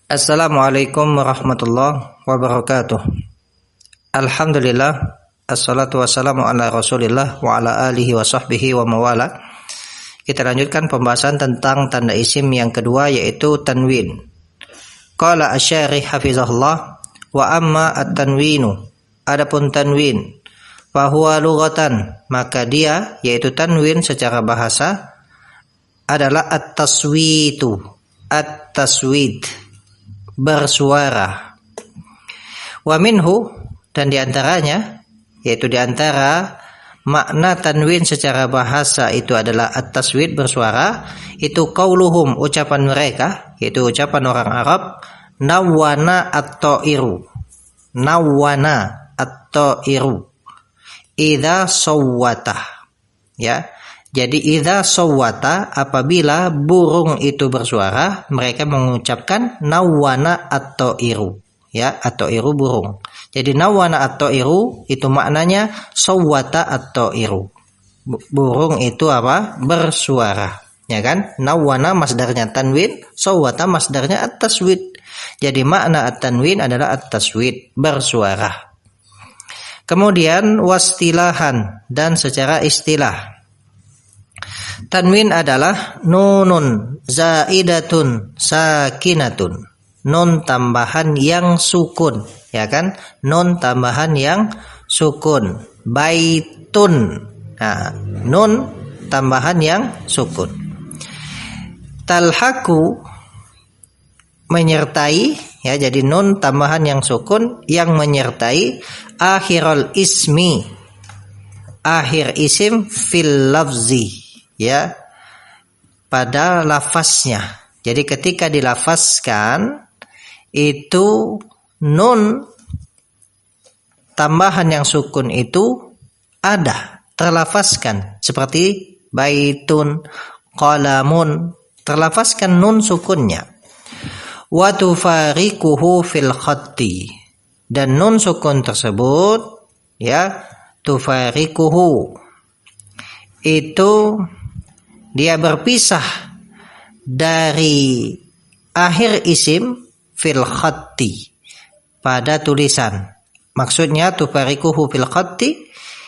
Assalamualaikum warahmatullahi wabarakatuh. Alhamdulillah, assalatu wassalamu ala rasulillah wa ala alihi wa sahbihi wa mawala. Kita lanjutkan pembahasan tentang tanda isim yang kedua, yaitu tanwin. Qala asy-syarih hafizahullah, wa amma at-tanwinu, adapun tanwin, fa huwa lughatan, maka dia yaitu tanwin secara bahasa adalah at-taswitu, at-taswit, bersuara. Wa minhu, dan diantaranya, yaitu diantara makna tanwin secara bahasa itu adalah at-taswit, bersuara, itu qauluhum, ucapan mereka, yaitu ucapan orang Arab, nawwana at-ta'iru, nawwana at-ta'iru idza sawwata, ya. Jadi idza sawwata, apabila burung itu bersuara, mereka mengucapkan nawwana at-ta'iru, ya, at-ta'iru burung. Jadi nawwana at-ta'iru itu maknanya sawwata at-ta'iru. Burung itu apa? Bersuara, ya kan? Nawwana masdarnya tanwin, sawwata masdarnya at-taswit. Jadi makna at-tanwin adalah at-taswit, bersuara. Kemudian wastilahan, dan secara istilah, tanwin adalah nunun zaidatun sakinatun, nun tambahan yang sukun, ya kan? Nun tambahan yang sukun. Baitun, nah, nun tambahan yang sukun. Talhaku, menyertai, ya, jadi nun tambahan yang sukun yang menyertai akhirul ismi, akhir isim, fil lafzi, ya, pada lafaznya. Jadi ketika dilafazkan itu nun tambahan yang sukun itu ada, terlafazkan, seperti baitun, qalamun, terlafazkan nun sukunnya. Wa tufariquhu fil khatti, dan nun sukun tersebut, ya, tufariquhu, itu dia berpisah dari akhir isim fil khatti, pada tulisan. Maksudnya tufariquhu fil khatti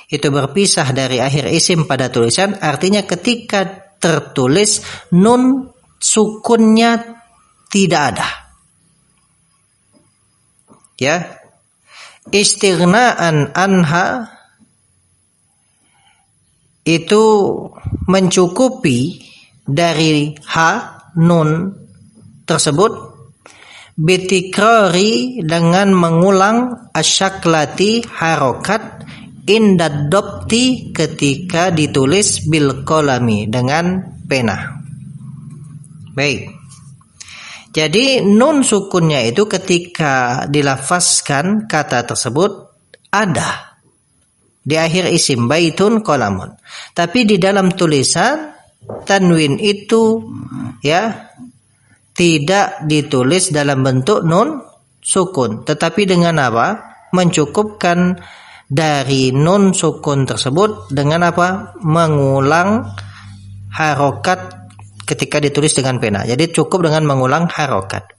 itu berpisah dari akhir isim pada tulisan, artinya ketika tertulis nun sukunnya tidak ada, ya. Istighna'an anha, itu mencukupi dari ha, nun tersebut, bitikrari, dengan mengulang, asyaklati, harokat, indadopti, ketika ditulis bil kolami, dengan pena. Baik, jadi nun sukunnya itu ketika dilafazkan kata tersebut ada di akhir isim, baitun, qalamun. Tapi di dalam tulisan tanwin itu, ya, tidak ditulis dalam bentuk nun sukun, tetapi dengan apa? Mencukupkan dari nun sukun tersebut dengan apa? Mengulang harokat ketika ditulis dengan pena. Jadi cukup dengan mengulang harokat.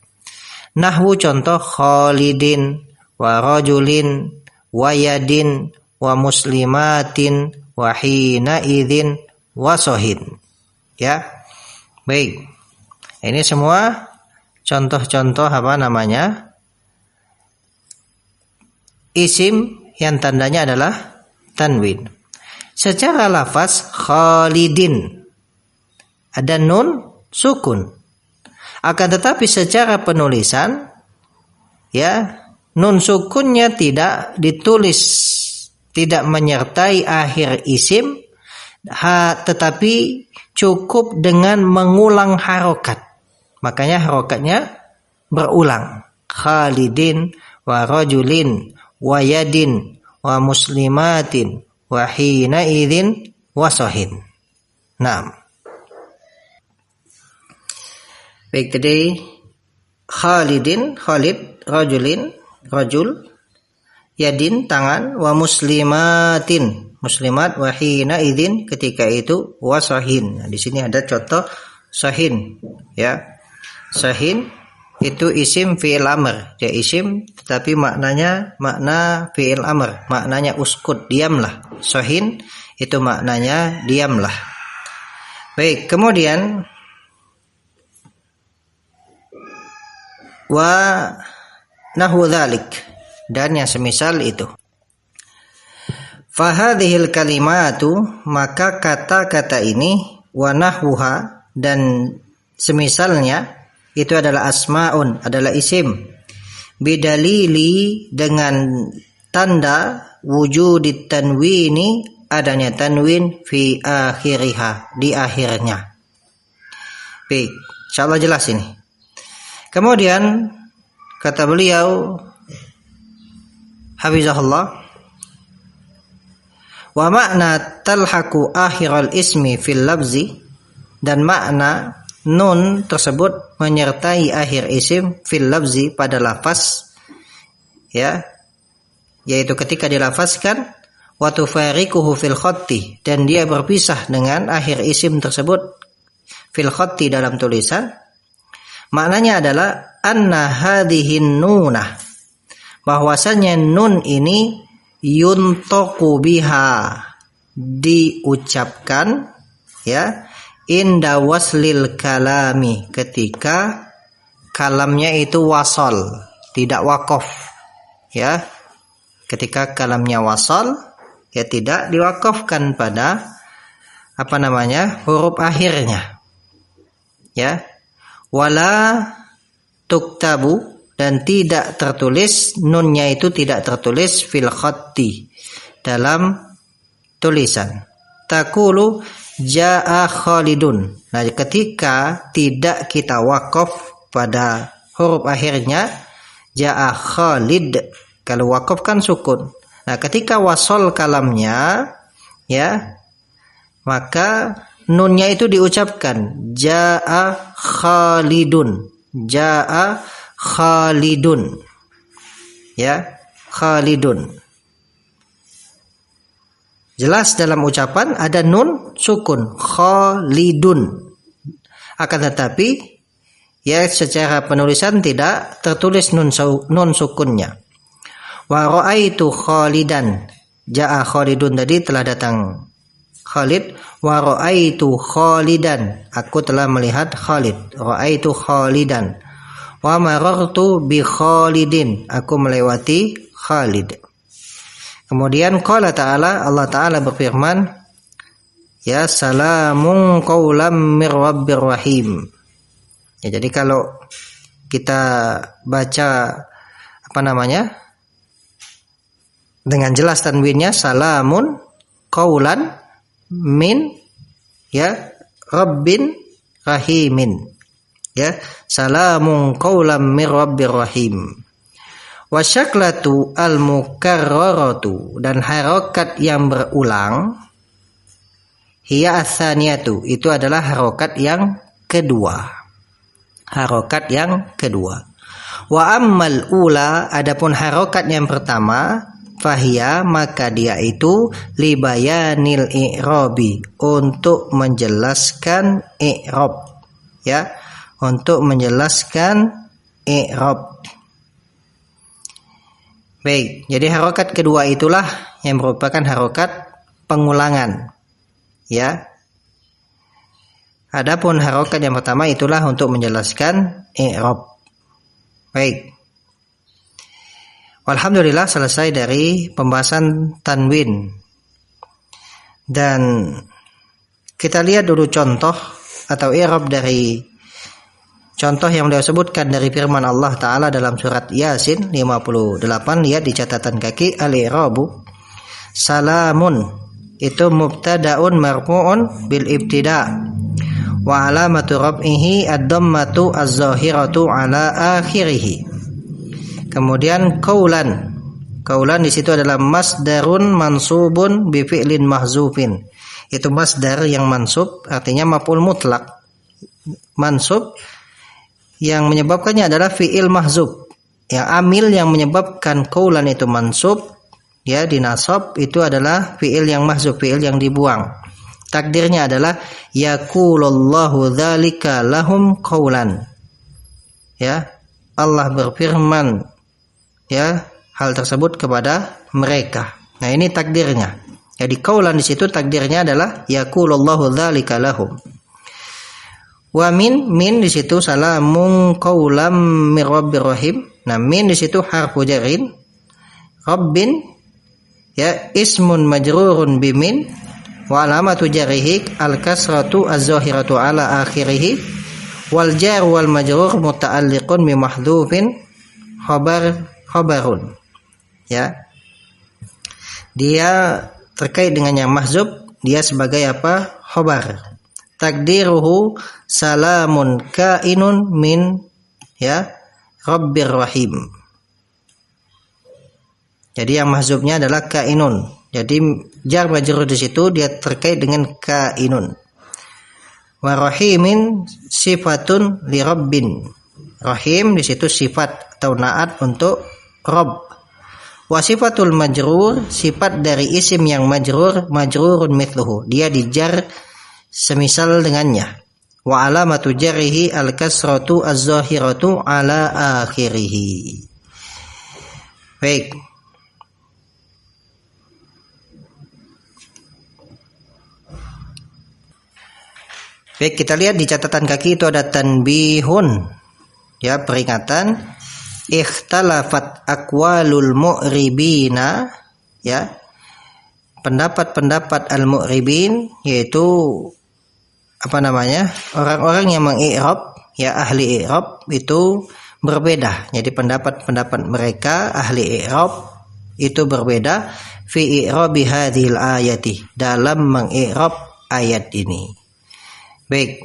Nahwu, contoh, khalidin wa rajulin wa yadin wa muslimatin wa hina idzin wa sohin, ya. Baik, ini semua contoh-contoh apa namanya, isim yang tandanya adalah tanwin. Secara lafaz khalidin ada nun sukun, akan tetapi secara penulisan, ya, nun sukunnya tidak ditulis, tidak menyertai akhir isim, tetapi cukup dengan mengulang harokat. Makanya harokatnya berulang. Khalidin wa rajulin wa yadin wa muslimatin wa hina idzin wa sohin. Naam. Baik, tadi Khalidin, Khalid, rajulin, rajul, yadin, tangan, wa muslimatin, muslimat, wa hina idzin, ketika itu, wa sahin. Nah, di sini ada contoh sahin, ya. Sahin itu isim fi'il amr. Dia isim tetapi maknanya makna fi'il amr, maknanya uskut, diamlah. Sohin itu maknanya diamlah. Baik, kemudian wa nahwu dzalik, dan yang semisal itu. Fahadhil kalimatu, maka kata-kata ini, wa nahwuha, dan semisalnya itu adalah asmaun, adalah isim, bidalili, dengan tanda wujudit tanwini, adanya tanwin fi akhiriha, di akhirnya. Baik, insyaallah jelas ini. Kemudian kata beliau hafizahullah, wa makna talhaku akhiral ismi fil lafzi, dan makna nun tersebut menyertai akhir isim fil lafzi, pada lafaz, ya, yaitu ketika dilafazkan, wa tufariquhu fil khatti, dan dia berpisah dengan akhir isim tersebut fil khatti, dalam tulisan. Maknanya adalah anna hadhihin nunah, bahwasanya nun ini yuntaku biha, diucapkan, ya, inda waslil kalami, ketika kalamnya itu wasal, tidak wakof, ya, ketika kalamnya wasal, ya, tidak diwakofkan pada huruf akhirnya, ya. Wala tuktabu, dan tidak tertulis, nunnya itu tidak tertulis fil khatti, dalam tulisan. Taqulu jaa Khalidun. Nah, ketika tidak kita wakaf pada huruf akhirnya jaa Khalid, kalau wakaf kan sukun. Nah, ketika wasol kalamnya, ya, maka nunnya itu diucapkan jaa Khalidun, jaa Khalidun, ya, Khalidun. Jelas dalam ucapan ada nun sukun, Khalidun. Akan tetapi, ya, secara penulisan tidak tertulis nun sukunnya. Wa ra'aitu Khalidan, jaa Khalidun tadi telah datang Khalid. Wa ra'aitu Khalidan, aku telah melihat Khalid. Ra'aitu Khalidan. Wa marartu bi Khalidin, aku melewati Khalid. Kemudian qala ta'ala, Allah Ta'ala berfirman, ya, salamun qaulam mir rabbir rahim. Ya, jadi kalau kita baca dengan jelas tanwinnya, salamun qaulan min, ya, rabbin rahimin, ya, salamun qaulam mir rabbir rahim. Wasyaklatu al-mukarraratu, dan harokat yang berulang, hiya atsaniyatu, itu adalah harokat yang kedua, harokat yang kedua. Wa ammal ula, adapun harokat yang pertama, fahiya, maka dia itu libayanil i'rabi, untuk menjelaskan i'rab, ya, untuk menjelaskan i'rab. Baik, jadi harokat kedua itulah yang merupakan harokat pengulangan, ya. Adapun harokat yang pertama itulah untuk menjelaskan i'rab. Baik. Alhamdulillah, selesai dari pembahasan tanwin. Dan kita lihat dulu contoh atau i'rab dari contoh yang beliau sebutkan dari firman Allah Ta'ala dalam surat Yasin 58. Lihat di catatan kaki, al-i'rabu salamun, itu mubtada'un marfu'un bil ibtida' wa alamatu rab'ihi ad-dhammatu az-zahiratu ala akhirih. Kemudian qaulan, qaulan di situ adalah masdarun mansubun bi fi'lin mahzufin. Itu masdar yang mansub, artinya maf'ul mutlak, mansub, yang menyebabkannya adalah fi'il mahzub. Yang amil yang menyebabkan qaulan itu mansub, ya, dinasab, itu adalah fi'il yang mahzub, fi'il yang dibuang. Takdirnya adalah yaqulullahu dzalika lahum qaulan, ya, Allah berfirman ya hal tersebut kepada mereka. Nah, ini takdirnya. Jadi qaulan di situ takdirnya adalah yaqulullahu dzalika lahum. Wa min di situ salamun qaulam mir rabbir rahim. Nah, min di situ harfu jarin. Rabbin ya ismun majrurun bimin wa alamatu jarrihi al-kasratu az-zahiratu ala akhirih wal jar wal majrur muta'alliqun bi mahdhufin khabarun. Ya. Dia terkait dengan yang mahzub, dia sebagai apa? Khabar. Takdiruhu salamun kainun min ya rabbir rahim. Jadi yang mahzubnya adalah kainun. Jadi jar majrur di situ dia terkait dengan kainun. Wa rahimin sifatun li rabbin. Rahim di situ sifat atau naat untuk rabb. Wa sifatul majrur sifat dari isim yang majrurun mithluhu. Dia dijar semisal dengannya. Wa alamatu jarrihi al-kasratu az-zahiratu ala akhirih. Baik. Baik, kita lihat di catatan kaki itu ada tanbihun. Ya, peringatan. Ikhtalafat aqwalul mu'ribina, ya. Pendapat-pendapat al-mu'ribin yaitu orang-orang yang mengi'rab, ya ahli i'rab itu berbeda. Jadi pendapat-pendapat mereka ahli i'rab itu berbeda fi i'rabi hadhil ayati, dalam mengi'rab ayat ini. Baik.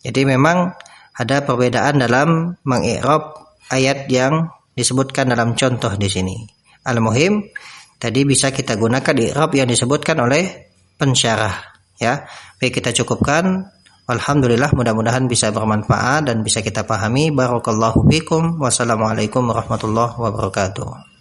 Jadi memang ada perbedaan dalam mengi'rab ayat yang disebutkan dalam contoh di sini. Al-muhim tadi bisa kita gunakan i'rab yang disebutkan oleh pensyarah, ya. Baik, kita cukupkan. Alhamdulillah, mudah-mudahan bisa bermanfaat dan bisa kita pahami. Barakallahu fikum. Wassalamualaikum warahmatullahi wabarakatuh.